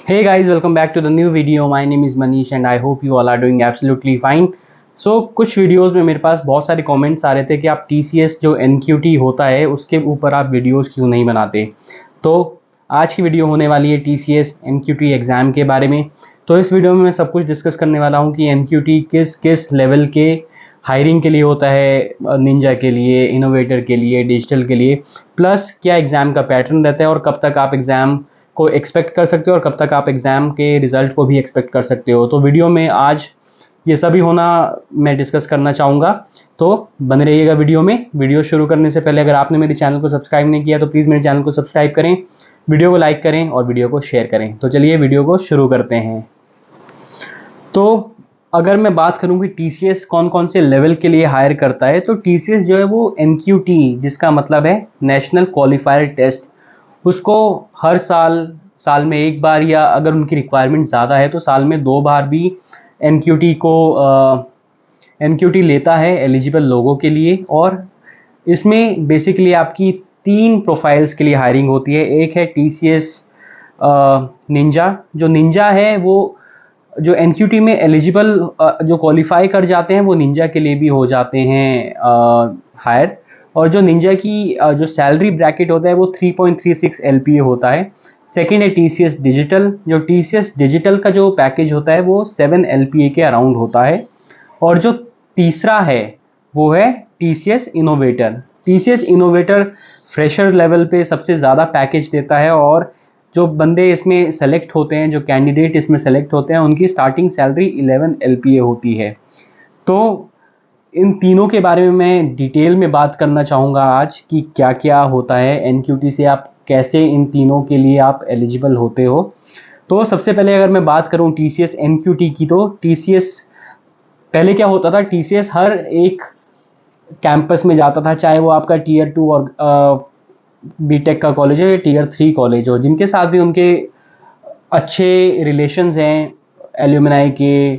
Hey guys, welcome back to the new video. My name is Manish and I hope you all are doing absolutely fine. कुछ videos में मेरे पास बहुत सारे comments आ रहे थे कि आप TCS जो NQT होता है उसके ऊपर आप वीडियोस क्यों नहीं बनाते। तो आज की वीडियो होने वाली है TCS NQT एग्ज़ाम के बारे में। तो इस वीडियो में मैं सब कुछ डिस्कस करने वाला हूँ कि NQT किस किस लेवल के हायरिंग के लिए होता है, निंजा के लिए, इनोवेटर के लिए, डिजिटल के लिए, प्लस क्या एग्ज़ाम का पैटर्न रहता है और कब तक आप एग्ज़ाम को एक्सपेक्ट कर सकते हो और कब तक आप एग्ज़ाम के रिज़ल्ट को भी एक्सपेक्ट कर सकते हो। तो वीडियो में आज ये सभी होना मैं डिस्कस करना चाहूँगा, तो बने रहिएगा वीडियो में। वीडियो शुरू करने से पहले अगर आपने मेरे चैनल को सब्सक्राइब नहीं किया तो प्लीज़ मेरे चैनल को सब्सक्राइब करें, वीडियो को लाइक करें और वीडियो को शेयर करें। तो चलिए वीडियो को शुरू करते हैं। तो अगर मैं बात करूं कि TCS कौन कौन से लेवल के लिए हायर करता है, तो TCS जो है वो NQT, जिसका मतलब है नेशनल क्वालिफायर टेस्ट, उसको हर साल में एक बार, या अगर उनकी रिक्वायरमेंट ज़्यादा है तो साल में 2 बार भी NQT लेता है एलिजिबल लोगों के लिए। और इसमें बेसिकली आपकी 3 प्रोफाइल्स के लिए हायरिंग होती है। एक है TCS निंजा। जो निंजा है वो जो NQT में एलिजिबल जो क्वालिफाई कर जाते हैं वो निंजा के लिए भी हो जाते हैं हायर। और जो निंजा की जो सैलरी ब्रैकेट होता है वो 3.36 LPA होता है। सेकेंड है TCS डिजिटल। जो TCS डिजिटल का जो पैकेज होता है वो 7 LPA के अराउंड होता है। और जो तीसरा है वो है TCS innovator. TCS innovator fresher level पे सबसे ज़्यादा पैकेज देता है, और जो बंदे इसमें सेलेक्ट होते हैं, जो कैंडिडेट इसमें सेलेक्ट होते हैं, उनकी स्टार्टिंग सैलरी 11 LPA होती है। तो इन तीनों के बारे में मैं डिटेल में बात करना चाहूँगा आज कि क्या क्या होता है NQT से, आप कैसे इन तीनों के लिए आप एलिजिबल होते हो। तो सबसे पहले अगर मैं बात करूँ TCS NQT की, तो TCS पहले क्या होता था, TCS हर एक कैंपस में जाता था, चाहे वो आपका Tier 2 और बीटेक का कॉलेज हो या Tier 3 कॉलेज हो, जिनके साथ भी उनके अच्छे रिलेशंस हैं एल्यूमिनाई के,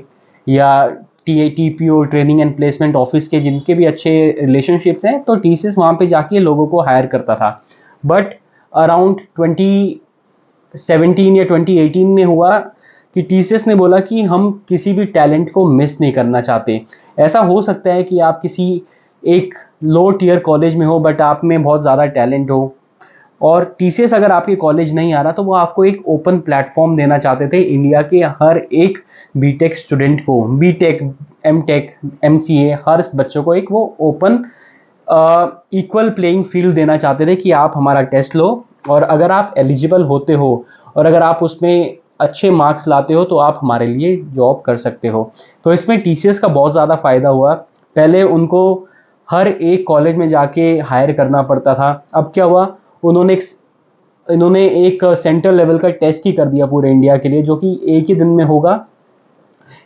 या TPO training and placement office के, जिनके भी अच्छे रिलेशनशिप्स हैं, तो TCS वहाँ पे जाके लोगों को हायर करता था। बट अराउंड 2017 या 2018 में हुआ कि TCS ने बोला कि हम किसी भी टैलेंट को मिस नहीं करना चाहते। ऐसा हो सकता है कि आप किसी एक लो टियर कॉलेज में हो बट आप में बहुत ज़्यादा टैलेंट हो, और TCS अगर आपके कॉलेज नहीं आ रहा तो वो आपको एक ओपन प्लेटफॉर्म देना चाहते थे इंडिया के हर एक बीटेक स्टूडेंट को, बीटेक, एमटेक, MCA, हर बच्चों को एक वो ओपन इक्वल प्लेइंग फील्ड देना चाहते थे कि आप हमारा टेस्ट लो, और अगर आप एलिजिबल होते हो और अगर आप उसमें अच्छे मार्क्स लाते हो तो आप हमारे लिए जॉब कर सकते हो। तो इसमें TCS का बहुत ज़्यादा फ़ायदा हुआ। पहले उनको हर एक कॉलेज में जाके हायर करना पड़ता था। अब क्या हुआ, उन्होंने इन्होंने एक सेंट्रल लेवल का टेस्ट ही कर दिया पूरे इंडिया के लिए, जो कि एक ही दिन में होगा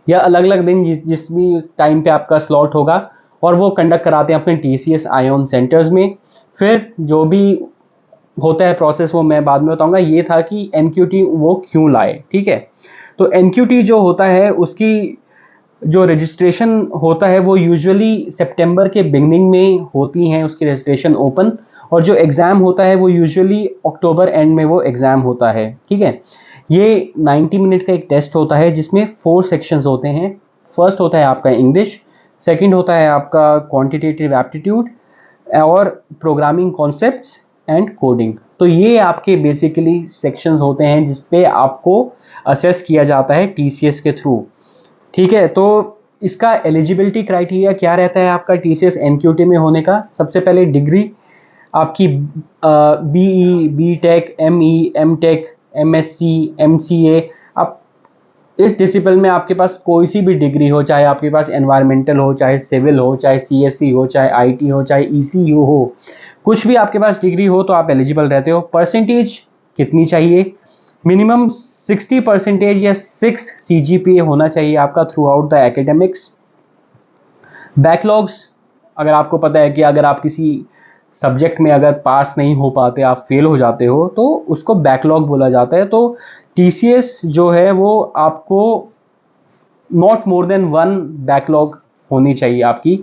या अलग अलग दिन जिस भी टाइम पे आपका स्लॉट होगा, और वो कंडक्ट कराते हैं अपने TCS आयोन सेंटर्स में। फिर जो भी होता है प्रोसेस वो मैं बाद में बताऊंगा। ये था कि NQT वो क्यों लाए, ठीक है। तो NQT जो होता है उसकी जो रजिस्ट्रेशन होता है वो यूजुअली सितंबर के बिगनिंग में होती हैं उसकी रजिस्ट्रेशन ओपन, और जो एग्ज़ाम होता है वो यूजुअली अक्टूबर एंड में वो एग्ज़ाम होता है, ठीक है। ये 90 मिनट का एक टेस्ट होता है जिसमें 4 सेक्शंस होते हैं। फर्स्ट होता है आपका इंग्लिश, सेकंड होता है आपका क्वांटिटेटिव एप्टीट्यूड, और प्रोग्रामिंग कॉन्सेप्ट्स एंड कोडिंग। तो ये आपके बेसिकली सेक्शंस होते हैं जिसपे आपको असेस किया जाता है TCS के थ्रू, ठीक है। तो इसका एलिजिबिलिटी क्राइटेरिया क्या रहता है आपका TCS NQT में होने का। सबसे पहले डिग्री आपकी BE, BTech, ME, MTech, MSc, MCA, आप इस डिसिप्लिन में आपके पास कोई सी भी डिग्री हो, चाहे आपके पास एनवायरमेंटल हो, चाहे सिविल हो, चाहे CSC हो, चाहे IT हो, चाहे ECU हो, कुछ भी आपके पास डिग्री हो तो आप एलिजिबल रहते हो। परसेंटेज कितनी चाहिए, मिनिमम 60% या 6 CGPA होना चाहिए आपका through out the academics. Backlogs, अगर आपको पता है कि अगर आप किसी सब्जेक्ट में अगर पास नहीं हो पाते, आप फेल हो जाते हो, तो उसको बैकलॉग बोला जाता है। तो TCS जो है वो आपको नॉट मोर देन 1 बैकलॉग होनी चाहिए आपकी,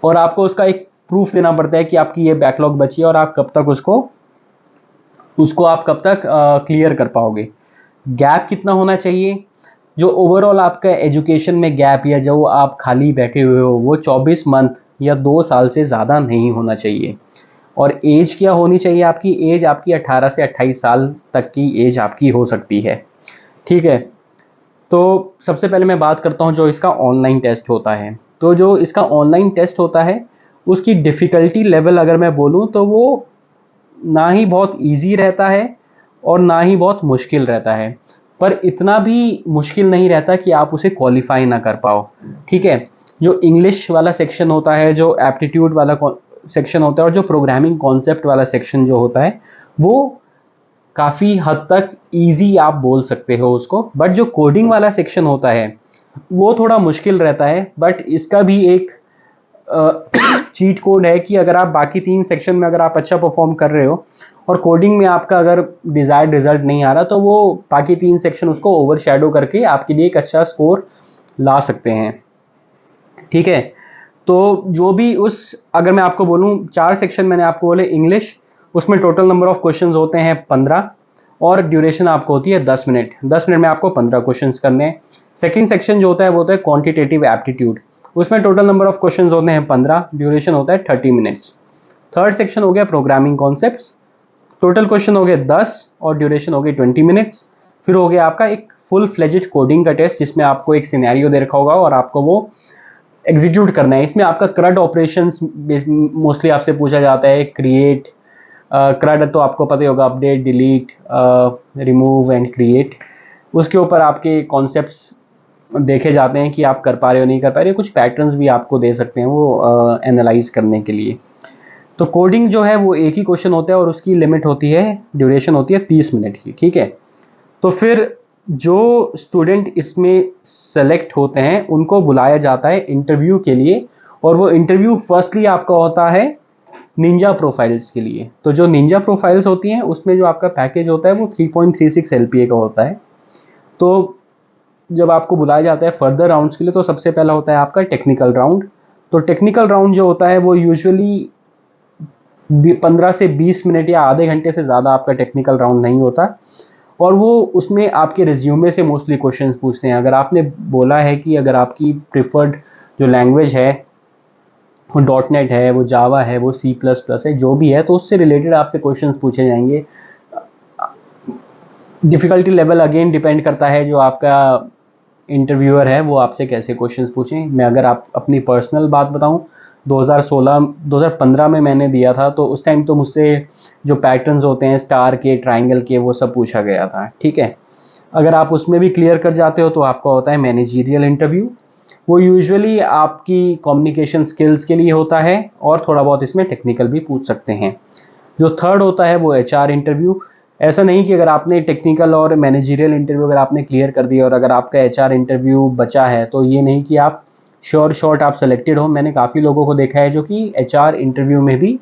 और आपको उसका एक प्रूफ देना पड़ता है कि आपकी ये बैकलॉग बची है और आप कब तक उसको आप कब तक क्लियर कर पाओगे। गैप कितना होना चाहिए, जो ओवरऑल आपका एजुकेशन में गैप या जो आप खाली बैठे हुए हो वो 24 मंथ या 2 साल से ज़्यादा नहीं होना चाहिए। और एज क्या होनी चाहिए, आपकी एज आपकी 18 से 28 साल तक की एज आपकी हो सकती है। ठीक है, तो सबसे पहले मैं बात करता हूँ जो इसका ऑनलाइन टेस्ट होता है। तो जो इसका ऑनलाइन टेस्ट होता है उसकी डिफ़िकल्टी लेवल अगर मैं बोलूँ तो वो ना ही बहुत इजी रहता है और ना ही बहुत मुश्किल रहता है, पर इतना भी मुश्किल नहीं रहता कि आप उसे क्वालिफाई ना कर पाओ। ठीक है, जो इंग्लिश वाला सेक्शन होता है, जो एप्टीट्यूड वाला सेक्शन होता है और जो प्रोग्रामिंग कॉन्सेप्ट वाला सेक्शन जो होता है वो काफ़ी हद तक इजी आप बोल सकते हो उसको। बट जो कोडिंग वाला सेक्शन होता है वो थोड़ा मुश्किल रहता है, बट इसका भी एक चीट कोड है कि अगर आप बाकी 3 सेक्शन में अगर आप अच्छा परफॉर्म कर रहे हो और कोडिंग में आपका अगर डिज़ायर्ड रिजल्ट नहीं आ रहा तो वो बाकी 3 सेक्शन उसको ओवरशैडो करके आपके लिए एक अच्छा स्कोर ला सकते हैं। ठीक है, तो जो भी उस, अगर मैं आपको बोलूँ 4 सेक्शन मैंने आपको बोले इंग्लिश, उसमें टोटल नंबर ऑफ क्वेश्चंस होते हैं 15 और ड्यूरेशन आपको होती है 10 मिनट। 10 मिनट में आपको 15 क्वेश्चंस करने हैं। सेकंड सेक्शन जो होता है वो होता है क्वांटिटेटिव एप्टीट्यूड, उसमें टोटल नंबर ऑफ क्वेश्चंस होते हैं 15, ड्यूरेशन होता है 30 मिनट्स। थर्ड सेक्शन हो गया प्रोग्रामिंग कॉन्सेप्ट्स, टोटल क्वेश्चन हो गए 10 और ड्यूरेशन हो गई 20 मिनट्स। फिर हो गया आपका एक फुल फ्लेजेड कोडिंग का टेस्ट जिसमें आपको एक सिनेरियो दे रखा होगा और आपको वो एग्जीक्यूट करना है। इसमें आपका क्रड ऑपरेशंस मोस्टली आपसे पूछा जाता है, क्रिएट, क्रड तो आपको पता ही होगा, update, delete, remove and create. उसके ऊपर आपके कॉन्सेप्ट्स देखे जाते हैं कि आप कर पा रहे हो नहीं कर पा रहे हो। कुछ पैटर्न्स भी आपको दे सकते हैं वो एनालाइज करने के लिए। तो कोडिंग जो है वो एक ही क्वेश्चन होता है और उसकी लिमिट होती है, ड्यूरेशन होती है 30 मिनट की। ठीक है, तो फिर जो स्टूडेंट इसमें सेलेक्ट होते हैं उनको बुलाया जाता है इंटरव्यू के लिए, और वो इंटरव्यू फर्स्टली आपका होता है निंजा प्रोफाइल्स के लिए। तो जो निंजा प्रोफाइल्स होती हैं उसमें जो आपका पैकेज होता है वो 3.36 LPA का होता है। तो जब आपको बुलाया जाता है फर्दर राउंड्स के लिए तो सबसे पहला होता है आपका टेक्निकल राउंड। तो टेक्निकल राउंड जो होता है वो यूजुअली 15 से 20 मिनट या आधे घंटे से ज़्यादा आपका टेक्निकल राउंड नहीं होता, और वो उसमें आपके रिज्यूमे से मोस्टली क्वेश्चंस पूछते हैं। अगर आपने बोला है कि अगर आपकी प्रिफर्ड जो लैंग्वेज है वो .NET है, वो जावा है, वो C++ है, जो भी है, तो उससे रिलेटेड आपसे क्वेश्चंस पूछे जाएंगे। डिफ़िकल्टी लेवल अगेन डिपेंड करता है जो आपका इंटरव्यूअर है वो आपसे कैसे क्वेश्चंस पूछें। मैं अगर आप अपनी पर्सनल बात बताऊं, 2015 में मैंने दिया था, तो उस टाइम तो मुझसे जो पैटर्न्स होते हैं स्टार के, ट्रायंगल के, वो सब पूछा गया था। ठीक है, अगर आप उसमें भी क्लियर कर जाते हो तो आपका होता है मैनेजरियल इंटरव्यू। वो यूजुअली आपकी कम्युनिकेशन स्किल्स के लिए होता है और थोड़ा बहुत इसमें टेक्निकल भी पूछ सकते हैं। जो थर्ड होता है वो HR इंटरव्यू। ऐसा नहीं कि अगर आपने टेक्निकल और मैनेजरियल इंटरव्यू अगर आपने क्लियर कर दिया और अगर आपका HR इंटरव्यू बचा है तो ये नहीं कि आप शॉर्ट आप सेलेक्टेड हो। मैंने काफ़ी लोगों को देखा है जो कि HR इंटरव्यू में भी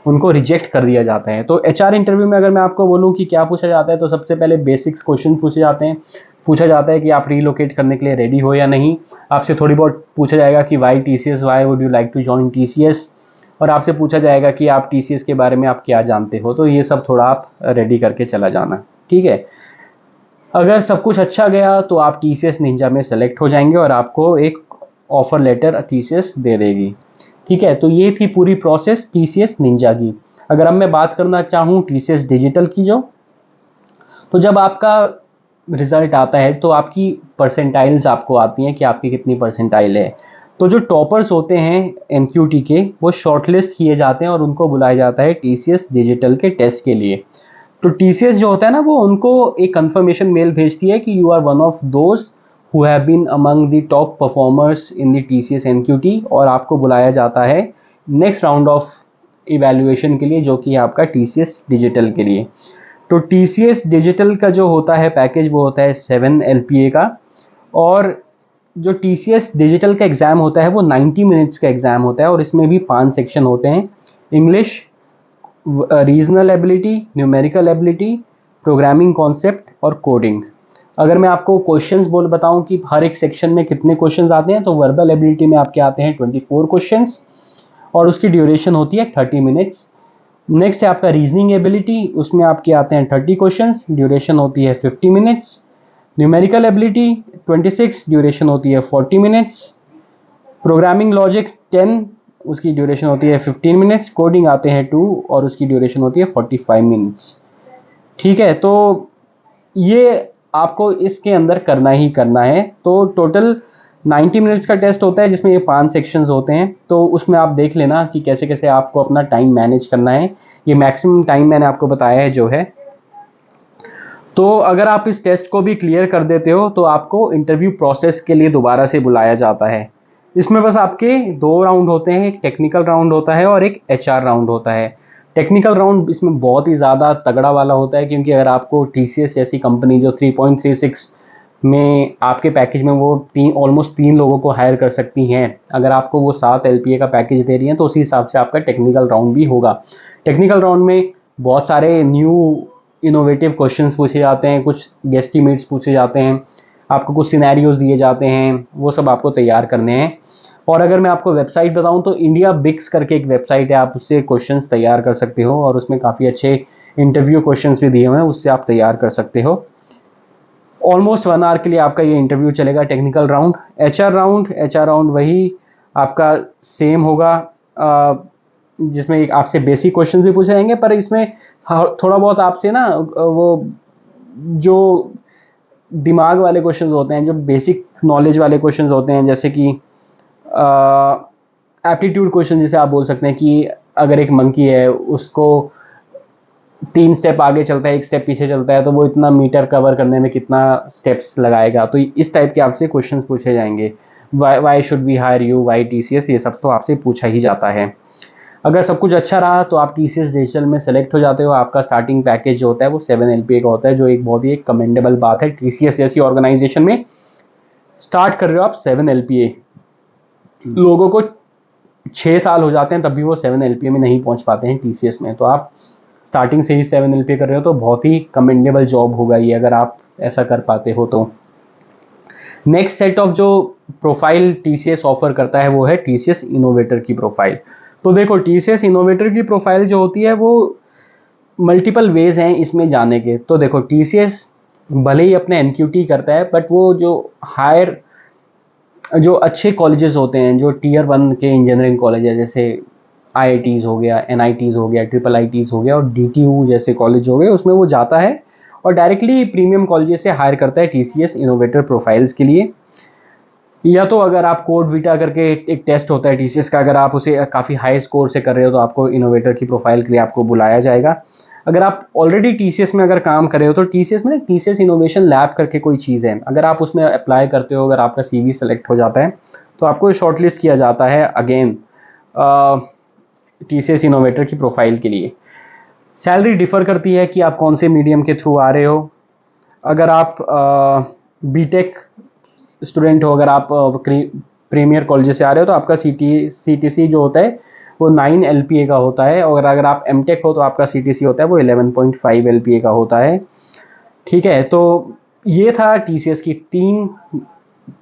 उनको रिजेक्ट कर दिया जाता है। तो HR इंटरव्यू में अगर मैं आपको बोलूँ कि क्या पूछा जाता है, तो सबसे पहले बेसिक्स क्वेश्चन पूछे जाते हैं। पूछा जाता है कि आप रीलोकेट करने के लिए रेडी हो या नहीं। आपसे थोड़ी बहुत पूछा जाएगा कि why TCS, why would you like to join TCS, और आपसे पूछा जाएगा कि आप TCS के बारे में आप क्या जानते हो। तो ये सब थोड़ा आप रेडी करके चला जाना। ठीक है, अगर सब कुछ अच्छा गया तो आप TCS निंजा में सेलेक्ट हो जाएंगे और आपको एक ऑफर लेटर TCS दे देगी। ठीक है, तो ये थी पूरी प्रोसेस TCS निंजा की। अगर अब मैं बात करना चाहूँ TCS डिजिटल की, तो जब आपका रिजल्ट आता है तो आपकी परसेंटाइल्स आपको आती हैं कि आपकी कितनी परसेंटाइल है। तो जो टॉपर्स होते हैं MQT के वो शॉर्टलिस्ट किए जाते हैं और उनको बुलाया जाता है TCS डिजिटल के टेस्ट के लिए। तो TCS जो होता है ना वो उनको एक कंफर्मेशन मेल भेजती है कि you are one of those who have been among the top performers in the TCS MQT, और आपको बुलाया जाता है नेक्स्ट राउंड ऑफ इवैल्यूएशन के लिए जो कि आपका TCS डिजिटल के लिए। तो TCS डिजिटल का जो होता है पैकेज वो होता है 7 LPA का, और जो TCS डिजिटल का एग्ज़ाम होता है वो 90 मिनट्स का एग्ज़ाम होता है और इसमें भी 5 सेक्शन होते हैं, English, regional ability, numerical ability, programming concept और कोडिंग। अगर मैं आपको क्वेश्चंस बताऊं कि हर एक सेक्शन में कितने क्वेश्चंस आते हैं, तो वर्बल एबिलिटी में आपके आते हैं 24 क्वेश्चंस और उसकी ड्यूरेशन होती है 30 मिनट्स। नेक्स्ट है आपका रीजनिंग एबिलिटी, उसमें आपके आते हैं 30 क्वेश्चंस, ड्यूरेशन होती है 50 मिनट्स। न्यूमेरिकल एबिलिटी 26, ड्यूरेशन होती है 40 मिनट्स। प्रोग्रामिंग लॉजिक 10, उसकी ड्यूरेशन होती है 15 मिनट्स। कोडिंग आते हैं 2 और उसकी ड्यूरेशन होती है 45 मिनट्स। ठीक है, तो ये आपको इसके अंदर करना ही करना है। तो टोटल 90 मिनट्स का टेस्ट होता है जिसमें ये 5 सेक्शंस होते हैं। तो उसमें आप देख लेना कि कैसे कैसे आपको अपना टाइम मैनेज करना है। ये मैक्सिमम टाइम मैंने आपको बताया है जो है। तो अगर आप इस टेस्ट को भी क्लियर कर देते हो तो आपको इंटरव्यू प्रोसेस के लिए दोबारा से बुलाया जाता है। इसमें बस आपके 2 राउंड होते हैं, एक टेक्निकल राउंड होता है और एक HR राउंड होता है। टेक्निकल राउंड इसमें बहुत ही ज़्यादा तगड़ा वाला होता है, क्योंकि अगर आपको TCS जैसी कंपनी जो 3.36 में आपके पैकेज में वो ऑलमोस्ट 3 लोगों को हायर कर सकती हैं, अगर आपको वो 7 LPA का पैकेज दे रही हैं तो उसी हिसाब से आपका टेक्निकल राउंड भी होगा। टेक्निकल राउंड में बहुत सारे न्यू इनोवेटिव क्वेश्चंस पूछे जाते हैं, कुछ गेस्टिमेट्स पूछे जाते हैं, आपको कुछ सिनेरियोज दिए जाते हैं, वो सब आपको तैयार करने हैं। और अगर मैं आपको वेबसाइट बताऊं तो इंडिया बिक्स करके एक वेबसाइट है, आप उससे क्वेश्चंस तैयार कर सकते हो और उसमें काफ़ी अच्छे इंटरव्यू क्वेश्चंस भी दिए हुए हैं, उससे आप तैयार कर सकते हो। ऑलमोस्ट 1 आवर के लिए आपका ये इंटरव्यू चलेगा टेक्निकल राउंड। HR राउंड वही आपका सेम होगा, जिसमें एक आपसे बेसिक क्वेश्चंस भी पूछे जाएंगे, पर इसमें थोड़ा बहुत आपसे ना वो जो दिमाग वाले क्वेश्चंस होते हैं, जो बेसिक नॉलेज वाले क्वेश्चंस होते हैं, जैसे कि एप्टीट्यूड क्वेश्चन जैसे आप बोल सकते हैं कि अगर एक मंकी है उसको 3 स्टेप आगे चलता है, 1 स्टेप पीछे चलता है, तो वो इतना मीटर कवर करने में कितना स्टेप्स लगाएगा। तो इस टाइप के आपसे क्वेश्चंस पूछे जाएंगे। Why should we hire you, why TCS, ये सब तो आपसे पूछा ही जाता है। अगर सब कुछ अच्छा रहा तो आप TCS डिजिटल में सेलेक्ट हो जाते हो। आपका स्टार्टिंग पैकेज जो होता है वो 7 LPA का होता है, जो एक बहुत ही कमेंडेबल बात है। TCS जैसी ऑर्गेनाइजेशन में स्टार्ट कर रहे हो आप 7 LPA। लोगों को 6 साल हो जाते हैं तब भी वो 7 LPA में नहीं पहुंच पाते हैं TCS में। तो आप स्टार्टिंग से ही 7 LPA कर रहे हो तो बहुत ही कमेंडेबल जॉब होगा ये, अगर आप ऐसा कर पाते हो तो। नेक्स्ट सेट ऑफ जो प्रोफाइल TCS ऑफर करता है वो है TCS इनोवेटर की प्रोफाइल। तो देखो, TCS इनोवेटर की प्रोफाइल जो होती है वो मल्टीपल वेज हैं इसमें जाने के। तो देखो, TCS भले ही अपने NQT करता है, बट वो जो अच्छे कॉलेजेस होते हैं, जो Tier 1 के इंजीनियरिंग कॉलेज है, जैसे IITs हो गया, NITs हो गया, IIITs हो गया और DTU जैसे कॉलेज हो गए, उसमें वो जाता है और डायरेक्टली प्रीमियम कॉलेजेस से हायर करता है TCS इनोवेटर प्रोफाइल्स के लिए। या तो अगर आप कोड वीटा करके एक टेस्ट होता है TCS का, अगर आप उसे काफ़ी हाई स्कोर से कर रहे हो तो आपको इनोवेटर की प्रोफाइल के लिए आपको बुलाया जाएगा। अगर आप ऑलरेडी TCS में अगर काम कर रहे हो तो TCS में TCS इनोवेशन लैब करके कोई चीज़ है, अगर आप उसमें अप्लाई करते हो, अगर आपका CV सेलेक्ट हो जाता है तो आपको शॉर्टलिस्ट किया जाता है अगेन TCS इनोवेटर की प्रोफाइल के लिए। सैलरी डिफ़र करती है कि आप कौन से मीडियम के थ्रू आ रहे हो। अगर आप BTech स्टूडेंट हो, अगर आप प्रीमियर कॉलेज से आ रहे हो तो आपका CTC जो होता है वो 9 LPA का होता है, और अगर आप MTech हो तो आपका CTC होता है वो 11.5 LPA का होता है। ठीक है, तो ये था TCS की 3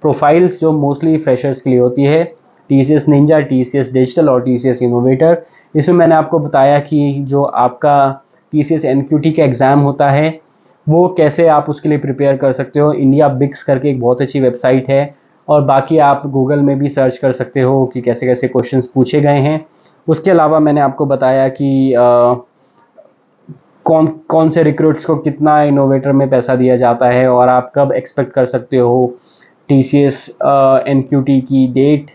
प्रोफाइल्स जो मोस्टली फ्रेशर्स के लिए होती है, TCS निंजा, TCS डिजिटल और TCS इनोवेटर। इसमें मैंने आपको बताया कि जो आपका TCS NQT का एग्ज़ाम होता है वो कैसे आप उसके लिए प्रिपेयर कर सकते हो। इंडिया बिक्स करके एक बहुत अच्छी वेबसाइट है, और बाकी आप गूगल में भी सर्च कर सकते हो कि कैसे कैसे क्वेश्चंस पूछे गए हैं। उसके अलावा मैंने आपको बताया कि कौन कौन से रिक्रूट्स को कितना इनोवेटर में पैसा दिया जाता है, और आप कब एक्सपेक्ट कर सकते हो TCS NQT की डेट,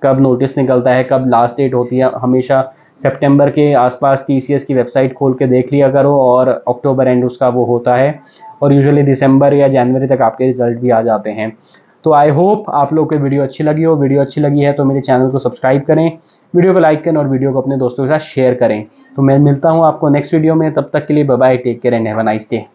कब नोटिस निकलता है, कब लास्ट डेट होती है। हमेशा सितंबर के आसपास TCS की वेबसाइट खोल के देख लिया करो, और अक्टूबर एंड उसका वो होता है, और यूजुअली दिसंबर या जनवरी तक आपके रिजल्ट भी आ जाते हैं। तो आई होप आप लोग को वीडियो अच्छी लगी हो। वीडियो अच्छी लगी है तो मेरे चैनल को सब्सक्राइब करें, वीडियो को लाइक करें और वीडियो को अपने दोस्तों के साथ शेयर करें। तो मैं मिलता हूँ आपको नेक्स्ट वीडियो में, तब तक के लिए bye bye, take care and have a nice day.